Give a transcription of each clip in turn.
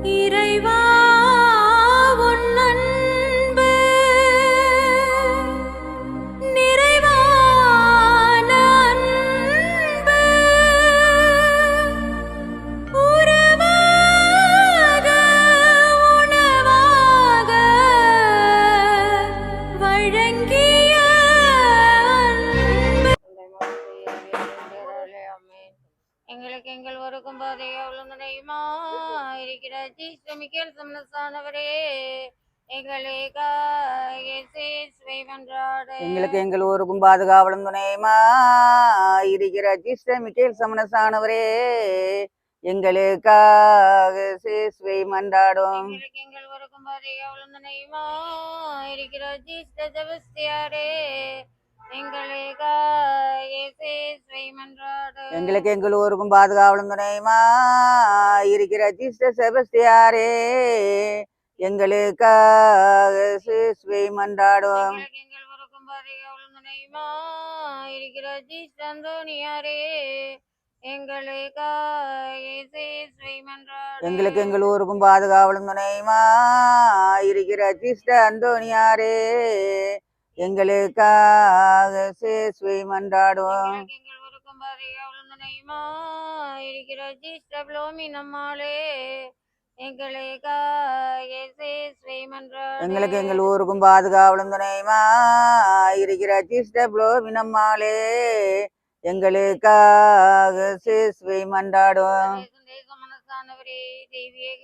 இறைவா உன் அன்பு நிறைவான அன்பு உறவாக உணவாக வழங்கிய அன்பு எங்களுக்கு எங்கள் ஒருக்கும் போதே அவ்வளவு நினைமா இருக்கிற ஜீஸ்மிக்கேல் சமனசானவரே எங்களுக்கு எங்கள் ஊருக்கும் பாதுகாவலும் துணையுமா இருக்கிற ஜிஸ்டமிக்கேல் சமனசானவரே எங்களுக்காக சேஸ்வை மன்றாடும். எங்கள் ஊருக்கும் பாதுகாவலும் துணையுமா இருக்கிற ஜீஸ்ட ஜபஸ்தியாரே எங்களுக்கு எங்கள் ஊருக்கும் பாதுகாவலும் துணையுமா இருக்கிற ஜிஸ்ட செபஸ்தியாரே எங்களுக்காக சேஸ்வை மன்றாடும். எங்கள் ஊருக்கும் பாதுகாவலும் துணையுமா இருக்கிற ஜிஸ்ட அந்தோனியாரே எங்களுக்கு எங்கள் ஊருக்கும் பாதுகாவலும் துணையுமா இருக்கிற ஜிஸ்ட அந்தோனியாரே எங்களுக்காக சேஸ்வை மன்றாடுவோம். எங்களுக்கு எங்கள் ஊருக்கும் பாதுகாவலும் துணையுமா இருக்கிற ஜிஸ்டப்ளோமி நம்மாலே எங்களுக்காக சேஸ்வை மன்றாடுவோம்.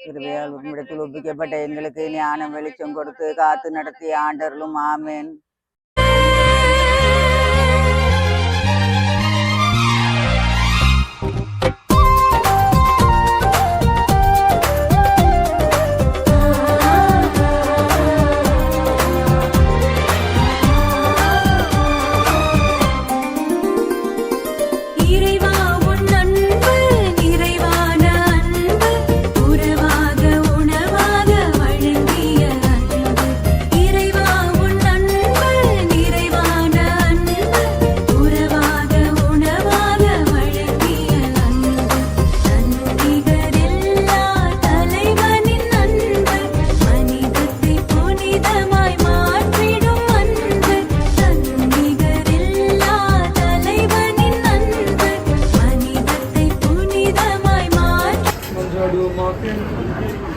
கிருபையால் உம்மிடத்தில் ஒப்பிக்கப்பட்ட எங்களுக்கு ஞானம் வெளிச்சம் கொடுத்து காத்து நடத்திய ஆண்டவர்களும் ஆமேன்.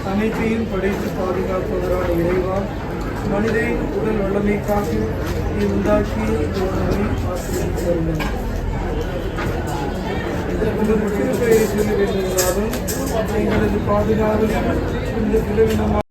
அனைத்தையும் படைத்து பாதுகாப்பவரான இறைவா, மனிதனின் உடல் வல்லமைக்காக நீ உண்டாக்கி உணவை ஆசிரியர் திருப்பெயரை சொல்ல வேண்டுவதாலும் எங்களது பாதுகாவலில் இந்த பிளவினமாக